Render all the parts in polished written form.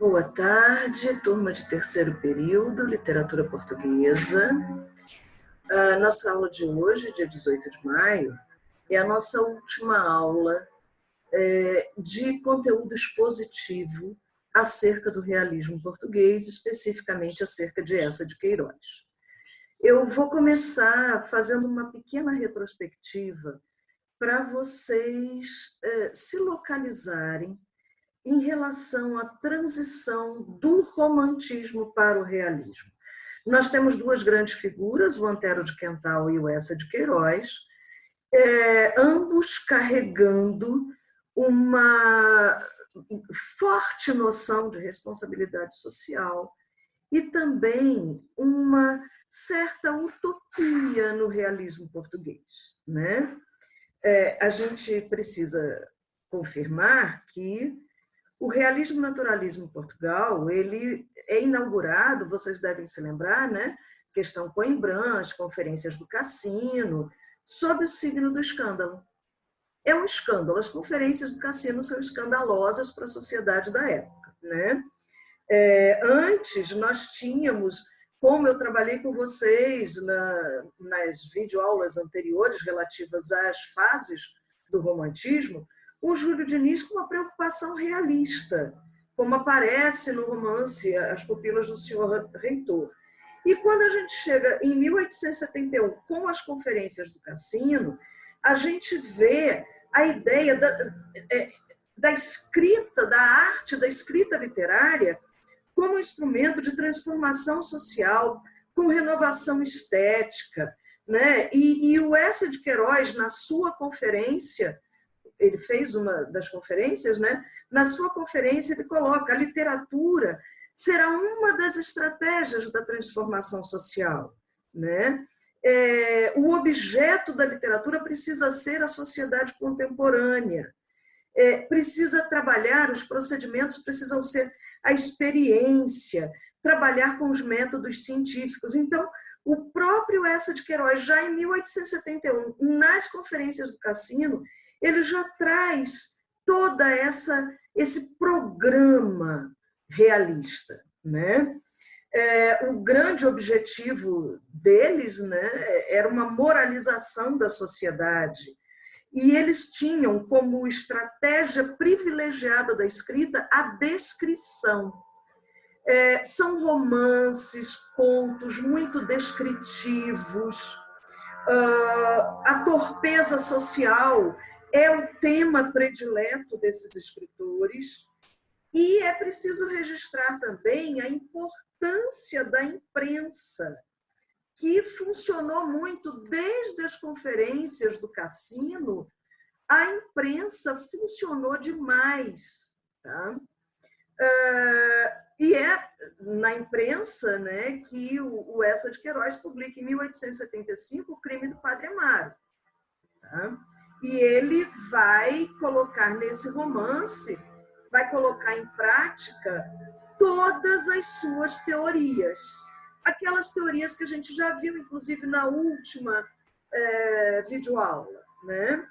Boa tarde, turma de terceiro período, literatura portuguesa. A nossa aula de hoje, dia 18 de maio, é a nossa última aula de conteúdo expositivo acerca do realismo português, especificamente acerca de Eça de Queiroz. Eu vou começar fazendo uma pequena retrospectiva para vocês se localizarem em relação à transição do romantismo para o realismo. Nós temos duas grandes figuras, o Antero de Quental e o Eça de Queiroz, ambos carregando uma forte noção de responsabilidade social e também uma certa utopia no realismo português, né? A gente precisa confirmar que o realismo naturalismo em Portugal, ele é inaugurado, vocês devem se lembrar, né? Questão Coimbra, as conferências do Cassino, sob o signo do escândalo. É um escândalo, as conferências do Cassino são escandalosas para a sociedade da época, né? Antes, nós tínhamos, como eu trabalhei com vocês nas videoaulas anteriores relativas às fases do romantismo, o Júlio Diniz com uma preocupação realista, como aparece no romance As Pupilas do Senhor Reitor. E quando a gente chega em 1871, com as conferências do Cassino, a gente vê a ideia da escrita, da arte, da escrita literária, como instrumento de transformação social, com renovação estética, né? E o Eça de Queiroz, na sua conferência, ele fez uma das conferências, né? Na sua conferência ele coloca: a literatura será uma das estratégias da transformação social, né? O objeto da literatura precisa ser a sociedade contemporânea, precisa trabalhar, os procedimentos precisam ser a experiência, trabalhar com os métodos científicos. Então, o próprio Eça de Queiroz, já em 1871, nas conferências do Cassino, ele já traz toda esse programa realista, né? O grande objetivo deles, né, era uma moralização da sociedade. E eles tinham como estratégia privilegiada da escrita a descrição. São romances, contos muito descritivos. A torpeza social é o tema predileto desses escritores. E é preciso registrar também a importância da imprensa, que funcionou muito desde as conferências do Cassino. A imprensa funcionou demais, tá? E é na imprensa, né, que o Eça de Queiroz publica em 1875 O Crime do Padre Amaro. Tá? E ele vai colocar nesse romance, vai colocar em prática todas as suas teorias. Aquelas teorias que a gente já viu, inclusive, na última videoaula, né?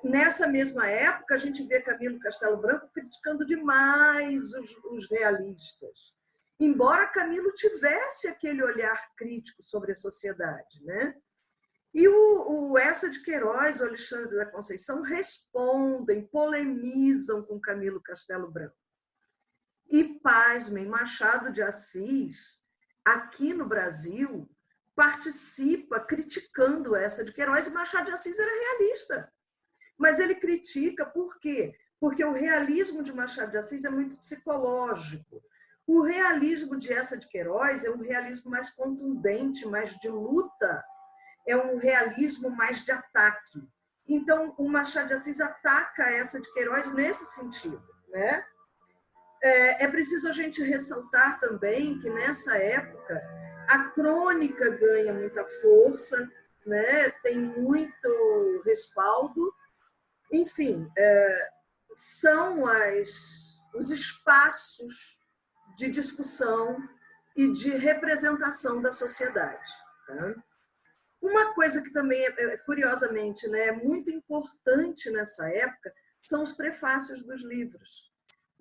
Nessa mesma época, a gente vê Camilo Castelo Branco criticando demais os realistas, embora Camilo tivesse aquele olhar crítico sobre a sociedade, né? E o Eça de Queiroz, o Alexandre da Conceição respondem, polemizam com Camilo Castelo Branco. E, pasmem, Machado de Assis, aqui no Brasil, participa criticando Eça de Queiroz, e Machado de Assis era realista. Mas ele critica por quê? Porque o realismo de Machado de Assis é muito psicológico. O realismo de Eça de Queiroz é um realismo mais contundente, mais de luta, é um realismo mais de ataque. Então, o Machado de Assis ataca Eça de Queiroz nesse sentido, né? É preciso a gente ressaltar também que, nessa época, a crônica ganha muita força, né? Tem muito respaldo. Enfim, são os espaços de discussão e de representação da sociedade. Tá? Uma coisa que também, curiosamente, né, é muito importante nessa época são os prefácios dos livros.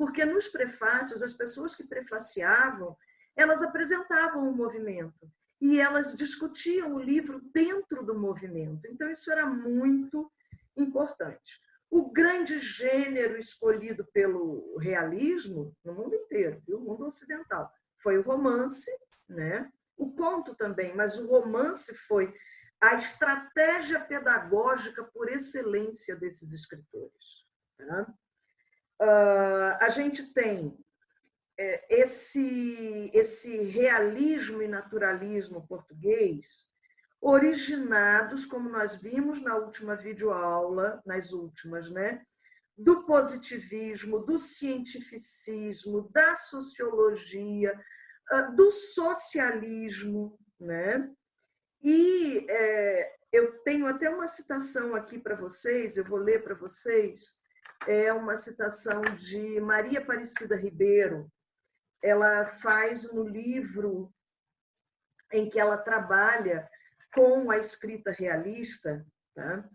porque nos prefácios, as pessoas que prefaciavam, elas apresentavam o movimento e elas discutiam o livro dentro do movimento. Então, isso era muito importante. O grande gênero escolhido pelo realismo, no mundo inteiro, no mundo ocidental, foi o romance, né? O conto também, mas o romance foi a estratégia pedagógica por excelência desses escritores. Tá? A gente tem esse realismo e naturalismo português originados, como nós vimos na última videoaula, nas últimas, né? Do positivismo, do cientificismo, da sociologia, do socialismo, né? E eu tenho até uma citação aqui para vocês, eu vou ler para vocês, é uma citação de Maria Aparecida Ribeiro. Ela faz no livro em que ela trabalha com a escrita realista, tá?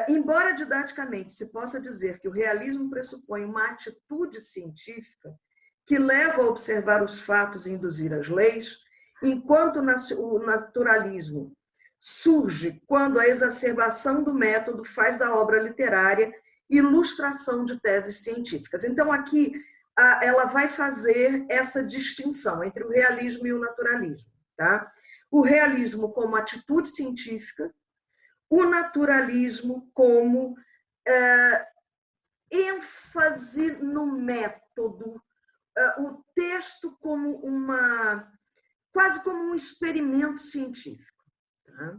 Embora didaticamente se possa dizer que o realismo pressupõe uma atitude científica que leva a observar os fatos e induzir as leis, enquanto o naturalismo surge quando a exacerbação do método faz da obra literária ilustração de teses científicas. Então, aqui, ela vai fazer essa distinção entre o realismo e o naturalismo. Tá? O realismo como atitude científica, o naturalismo como ênfase no método, o texto como quase como um experimento científico. Tá?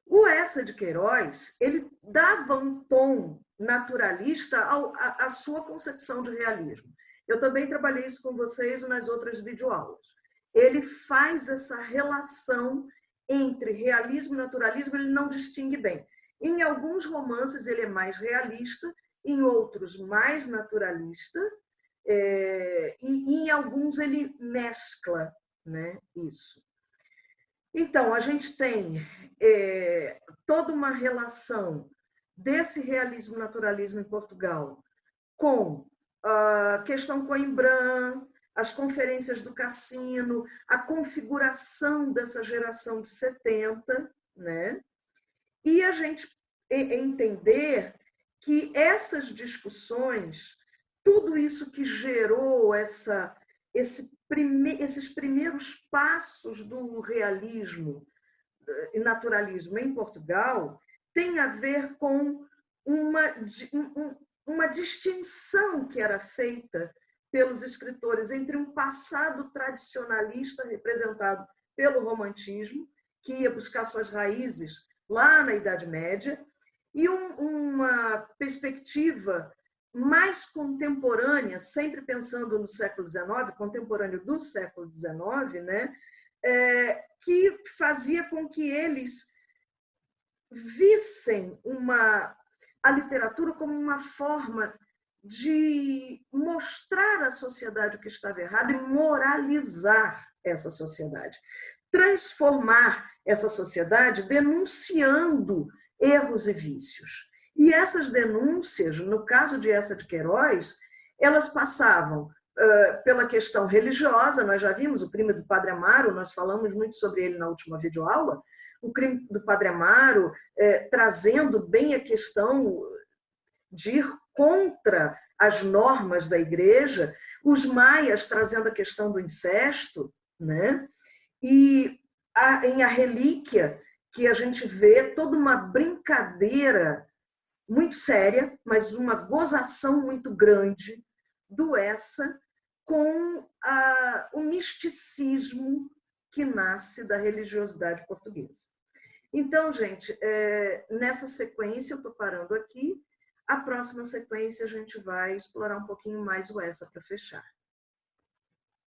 O Eça de Queiroz, ele dava um tom naturalista à sua concepção de realismo. Eu também trabalhei isso com vocês nas outras videoaulas. Ele faz essa relação entre realismo e naturalismo, ele não distingue bem. Em alguns romances ele é mais realista, em outros mais naturalista, e em alguns ele mescla, né, isso. Então, a gente tem toda uma relação desse realismo-naturalismo em Portugal com a questão Coimbra, as conferências do Cassino, a configuração dessa geração de 70, né? E a gente entender que essas discussões, tudo isso que gerou esses primeiros passos do realismo e naturalismo em Portugal, tem a ver com uma distinção que era feita pelos escritores entre um passado tradicionalista representado pelo romantismo, que ia buscar suas raízes lá na Idade Média, e uma perspectiva mais contemporânea, sempre pensando no século XIX, contemporâneo do século XIX, né? Que fazia com que eles vissem a literatura como uma forma de mostrar à sociedade o que estava errado e moralizar essa sociedade, transformar essa sociedade denunciando erros e vícios. E essas denúncias, no caso de Eça de Queiroz, elas passavam pela questão religiosa, nós já vimos o crime do Padre Amaro, nós falamos muito sobre ele na última videoaula, o crime do Padre Amaro, trazendo bem a questão de ir contra as normas da igreja, os maias trazendo a questão do incesto, né? E em A Relíquia, que a gente vê toda uma brincadeira muito séria, mas uma gozação muito grande do Eça com o misticismo que nasce da religiosidade portuguesa. Então, gente, nessa sequência, eu estou parando aqui. A próxima sequência, a gente vai explorar um pouquinho mais o Eça para fechar.